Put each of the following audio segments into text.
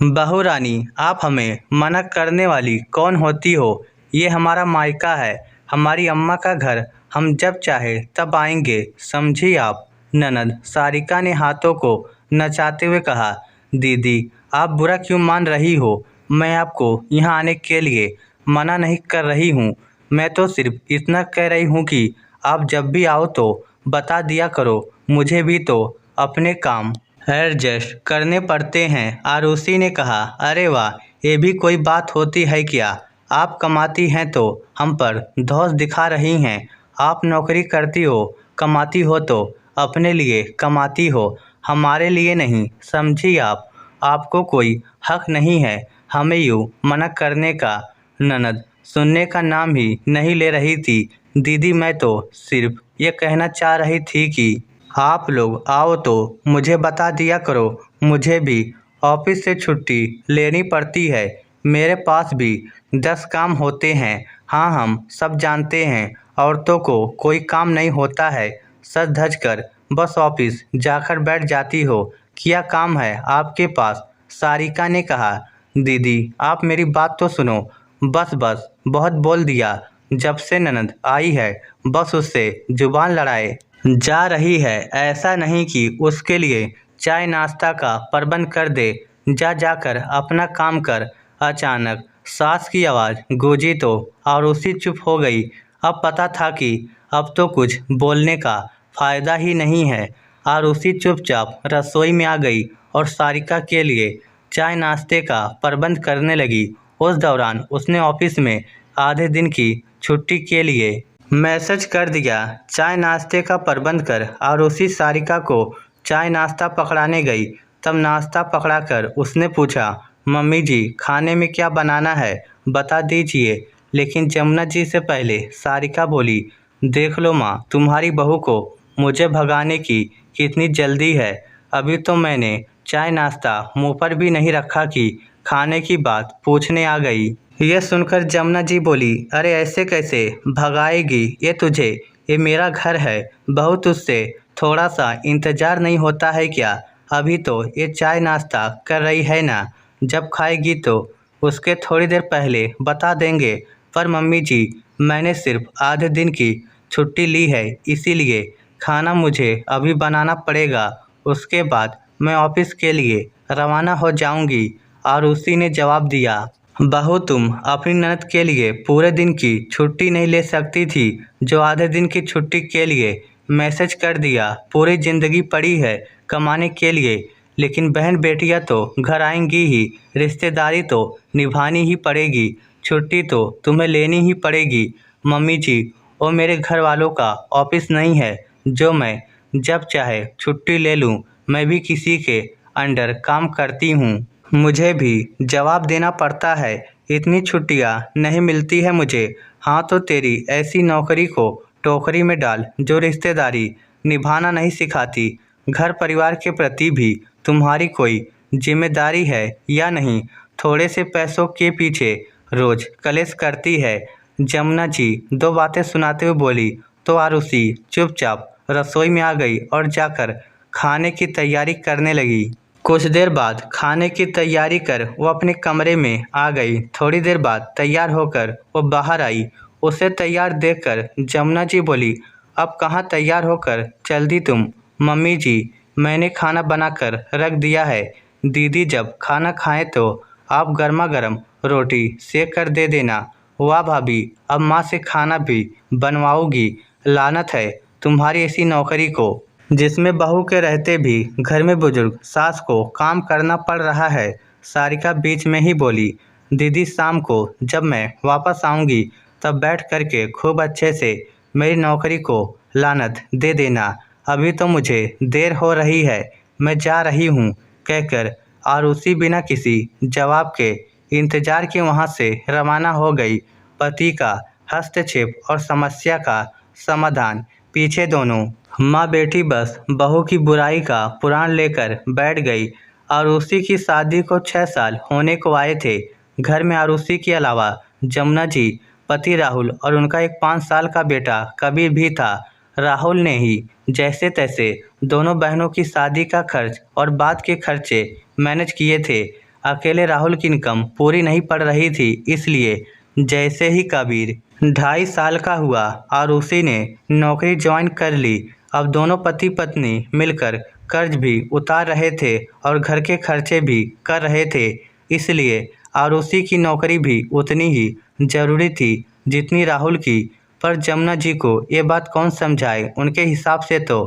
बहू रानी, आप हमें मना करने वाली कौन होती हो? ये हमारा मायका है, हमारी अम्मा का घर। हम जब चाहे तब आएंगे, समझी आप? ननद सारिका ने हाथों को नचाते हुए कहा। दीदी, आप बुरा क्यों मान रही हो? मैं आपको यहाँ आने के लिए मना नहीं कर रही हूँ। मैं तो सिर्फ इतना कह रही हूँ कि आप जब भी आओ तो बता दिया करो, मुझे भी तो अपने काम एडजस्ट करने पड़ते हैं। आरुषि ने कहा। अरे वाह, ये भी कोई बात होती है क्या? आप कमाती हैं तो हम पर धौंस दिखा रही हैं। आप नौकरी करती हो, कमाती हो तो अपने लिए कमाती हो, हमारे लिए नहीं, समझी आप? आपको कोई हक नहीं है हमें यूँ मना करने का। ननद सुनने का नाम ही नहीं ले रही थी। दीदी, मैं तो सिर्फ ये कहना चाह रही थी कि आप लोग आओ तो मुझे बता दिया करो, मुझे भी ऑफिस से छुट्टी लेनी पड़ती है। मेरे पास भी 10 काम होते हैं। हाँ, हम सब जानते हैं, औरतों को कोई काम नहीं होता है। सज धज कर बस ऑफिस जाकर बैठ जाती हो। क्या काम है आपके पास? सारिका ने कहा। दीदी, आप मेरी बात तो सुनो। बस बस, बहुत बोल दिया। जब से ननद आई है बस उससे जुबान लड़ाए जा रही है। ऐसा नहीं कि उसके लिए चाय नाश्ता का प्रबंध कर दे। जा जाकर अपना काम कर। अचानक सास की आवाज़ गूंजी तो आरुषि चुप हो गई। अब पता था कि अब तो कुछ बोलने का फायदा ही नहीं है। आरुषि चुपचाप रसोई में आ गई और सारिका के लिए चाय नाश्ते का प्रबंध करने लगी। उस दौरान उसने ऑफिस में आधे दिन की छुट्टी के लिए मैसेज कर दिया। चाय नाश्ते का प्रबंध कर आरुषि सारिका को चाय नाश्ता पकड़ाने गई। तब नाश्ता पकड़ाकर उसने पूछा, मम्मी जी, खाने में क्या बनाना है, बता दीजिए। लेकिन जमुना जी से पहले सारिका बोली, देख लो माँ, तुम्हारी बहू को मुझे भगाने की कितनी जल्दी है। अभी तो मैंने चाय नाश्ता मुँह पर भी नहीं रखा कि खाने की बात पूछने आ गई। यह सुनकर जमुना जी बोली, अरे ऐसे कैसे भगाएगी ये तुझे? ये मेरा घर है। बहू, तुझसे थोड़ा सा इंतजार नहीं होता है क्या? अभी तो ये चाय नाश्ता कर रही है ना, जब खाएगी तो उसके थोड़ी देर पहले बता देंगे। पर मम्मी जी, मैंने सिर्फ आधे दिन की छुट्टी ली है, इसीलिए खाना मुझे अभी बनाना पड़ेगा। उसके बाद मैं ऑफिस के लिए रवाना हो जाऊंगी। आरुषि ने जवाब दिया। बहू, तुम अपनी ननद के लिए पूरे दिन की छुट्टी नहीं ले सकती थी, जो आधे दिन की छुट्टी के लिए मैसेज कर दिया। पूरी जिंदगी पड़ी है कमाने के लिए, लेकिन बहन बेटियां तो घर आएंगी ही, रिश्तेदारी तो निभानी ही पड़ेगी, छुट्टी तो तुम्हें लेनी ही पड़ेगी। मम्मी जी, वो मेरे घर वालों का ऑफिस नहीं है जो मैं जब चाहे छुट्टी ले लूँ। मैं भी किसी के अंडर काम करती हूँ, मुझे भी जवाब देना पड़ता है। इतनी छुट्टियाँ नहीं मिलती है मुझे। हाँ, तो तेरी ऐसी नौकरी को टोकरी में डाल जो रिश्तेदारी निभाना नहीं सिखाती। घर परिवार के प्रति भी तुम्हारी कोई जिम्मेदारी है या नहीं? थोड़े से पैसों के पीछे रोज कलेश करती है। जमुना जी दो बातें सुनाते हुए बोली तो आरुषि चुपचाप रसोई में आ गई और जाकर खाने की तैयारी करने लगी। कुछ देर बाद खाने की तैयारी कर वो अपने कमरे में आ गई। थोड़ी देर बाद तैयार होकर वो बाहर आई। उसे तैयार देखकर जमुना जी बोली, अब कहाँ तैयार होकर चल दी तुम? मम्मी जी, मैंने खाना बनाकर रख दिया है। दीदी जब खाना खाएं तो आप गर्मा गर्म रोटी सेक कर दे देना। वाह भाभी, अब माँ से खाना भी बनवाओगी? लानत है तुम्हारी ऐसी नौकरी को, जिसमें बहू के रहते भी घर में बुजुर्ग सास को काम करना पड़ रहा है। सारिका बीच में ही बोली, दीदी, शाम को जब मैं वापस आऊँगी तब बैठ करके खूब अच्छे से मेरी नौकरी को लानत दे देना। अभी तो मुझे देर हो रही है, मैं जा रही हूँ, कहकर आरुषि बिना किसी जवाब के इंतजार के वहाँ से रवाना हो गई। पति का हस्तक्षेप और समस्या का समाधान पीछे दोनों माँ बेटी बस बहू की बुराई का पुराण लेकर बैठ गई। आरुषि की शादी को 6 साल होने को आए थे। घर में आरुषि के अलावा जमुना जी, पति राहुल और उनका एक 5 साल का बेटा कबीर भी था। राहुल ने ही जैसे तैसे दोनों बहनों की शादी का खर्च और बाद के खर्चे मैनेज किए थे। अकेले राहुल की इनकम पूरी नहीं पड़ रही थी, इसलिए जैसे ही कबीर 2.5 साल का हुआ और उसी ने नौकरी ज्वाइन कर ली, अब दोनों पति पत्नी मिलकर कर्ज भी उतार रहे थे और घर के खर्चे भी कर रहे थे। इसलिए आरुषि की नौकरी भी उतनी ही ज़रूरी थी जितनी राहुल की। पर जमुना जी को ये बात कौन समझाए। उनके हिसाब से तो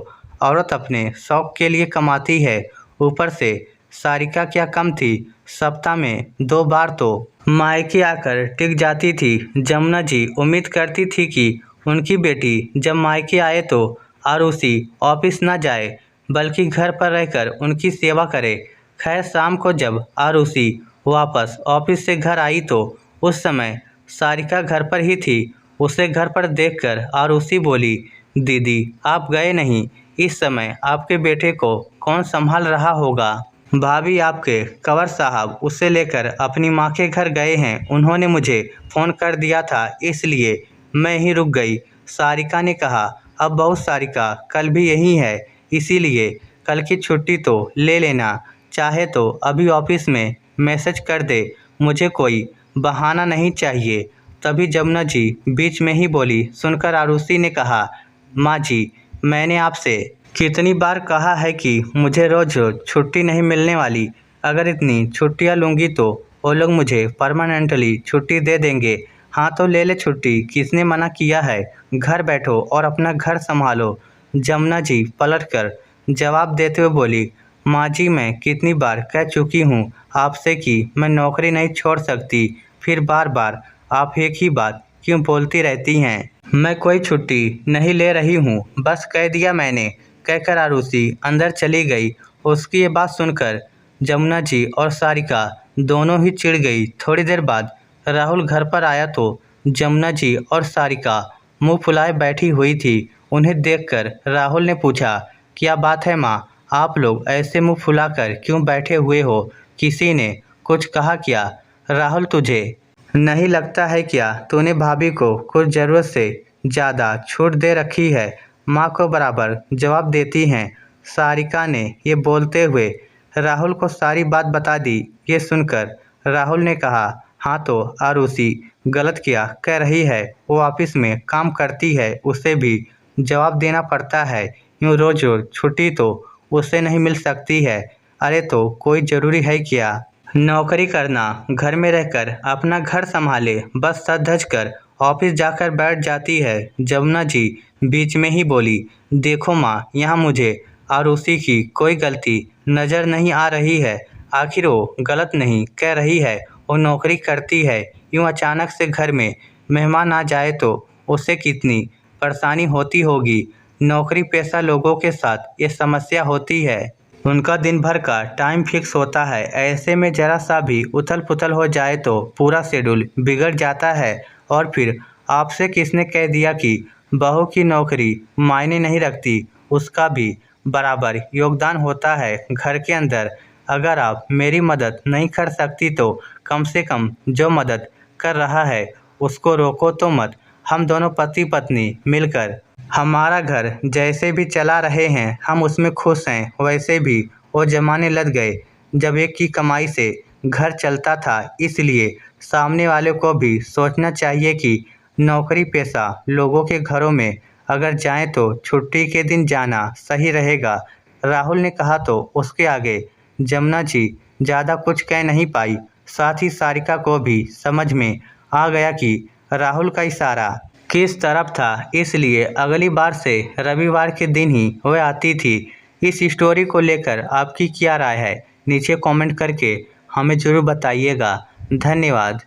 औरत अपने शौक के लिए कमाती है। ऊपर से सारिका क्या कम थी, सप्ताह में 2 बार तो मायके आकर टिक जाती थी। जमुना जी उम्मीद करती थी कि उनकी बेटी जब मायके आए तो आरुषि ऑफिस न जाए बल्कि घर पर रहकर उनकी सेवा करे। खैर शाम को जब आरुषि वापस ऑफिस से घर आई तो उस समय सारिका घर पर ही थी। उसे घर पर देखकर आरुषि बोली, दीदी आप गए नहीं, इस समय आपके बेटे को कौन संभाल रहा होगा। भाभी आपके कंवर साहब उसे लेकर अपनी माँ के घर गए हैं, उन्होंने मुझे फ़ोन कर दिया था इसलिए मैं ही रुक गई। सारिका ने कहा, अब बहुत सारिका कल भी यही है, इसीलिए कल की छुट्टी तो ले लेना, चाहे तो अभी ऑफिस में मैसेज कर दे, मुझे कोई बहाना नहीं चाहिए। तभी जमुना जी बीच में ही बोली। सुनकर आरुषि ने कहा, माँ जी मैंने आपसे कितनी बार कहा है कि मुझे रोज़ रोज़ छुट्टी नहीं मिलने वाली। अगर इतनी छुट्टियाँ लूँगी तो वो लोग मुझे परमानेंटली छुट्टी दे देंगे। हाँ तो ले ले छुट्टी, किसने मना किया है। घर बैठो और अपना घर संभालो। जमुना जी पलटकर जवाब देते हुए बोली, माँ जी मैं कितनी बार कह चुकी हूँ आपसे कि मैं नौकरी नहीं छोड़ सकती, फिर बार बार आप एक ही बात क्यों बोलती रहती हैं। मैं कोई छुट्टी नहीं ले रही हूँ, बस कह दिया मैंने, कहकर आरुषि अंदर चली गई। उसकी ये बात सुनकर जमुना जी और सारिका दोनों ही चिढ़ गई। थोड़ी देर बाद राहुल घर पर आया तो जमुना जी और सारिका मुंह फुलाए बैठी हुई थी। उन्हें देखकर राहुल ने पूछा, क्या बात है माँ, आप लोग ऐसे मुंह फुलाकर क्यों बैठे हुए हो, किसी ने कुछ कहा क्या। राहुल तुझे नहीं लगता है क्या तूने भाभी को कुछ ज़रूरत से ज़्यादा छूट दे रखी है, माँ को बराबर जवाब देती हैं। सारिका ने ये बोलते हुए राहुल को सारी बात बता दी। ये सुनकर राहुल ने कहा, हाँ तो आरुषि गलत क्या कह रही है, वो ऑफिस में काम करती है, उसे भी जवाब देना पड़ता है, यूँ रोज़ रोज़ छुट्टी तो उसे नहीं मिल सकती है। अरे तो कोई ज़रूरी है क्या नौकरी करना, घर में रहकर अपना घर संभाले, बस सज धज कर ऑफिस जाकर बैठ जाती है। जमुना जी बीच में ही बोली, देखो माँ यहाँ मुझे आरुषि की कोई गलती नज़र नहीं आ रही है, आखिर वो गलत नहीं कह रही है, वो नौकरी करती है, यूँ अचानक से घर में मेहमान आ जाए तो उसे कितनी परेशानी होती होगी। नौकरी पेशा लोगों के साथ ये समस्या होती है, उनका दिन भर का टाइम फिक्स होता है, ऐसे में ज़रा सा भी उथल पुथल हो जाए तो पूरा शेड्यूल बिगड़ जाता है। और फिर आपसे किसने कह दिया कि बहू की नौकरी मायने नहीं रखती, उसका भी बराबर योगदान होता है घर के अंदर। अगर आप मेरी मदद नहीं कर सकती तो कम से कम जो मदद कर रहा है उसको रोको तो मत। हम दोनों पति पत्नी मिलकर हमारा घर जैसे भी चला रहे हैं, हम उसमें खुश हैं। वैसे भी वो ज़माने लग गए जब एक की कमाई से घर चलता था, इसलिए सामने वाले को भी सोचना चाहिए कि नौकरी पेशा लोगों के घरों में अगर जाएं तो छुट्टी के दिन जाना सही रहेगा। राहुल ने कहा तो उसके आगे जमुना जी ज़्यादा कुछ कह नहीं पाई। साथ ही सारिका को भी समझ में आ गया कि राहुल का इशारा किस तरफ था, इसलिए अगली बार से रविवार के दिन ही वह आती थी। इस स्टोरी को लेकर आपकी क्या राय है, नीचे कमेंट करके हमें ज़रूर बताइएगा। धन्यवाद।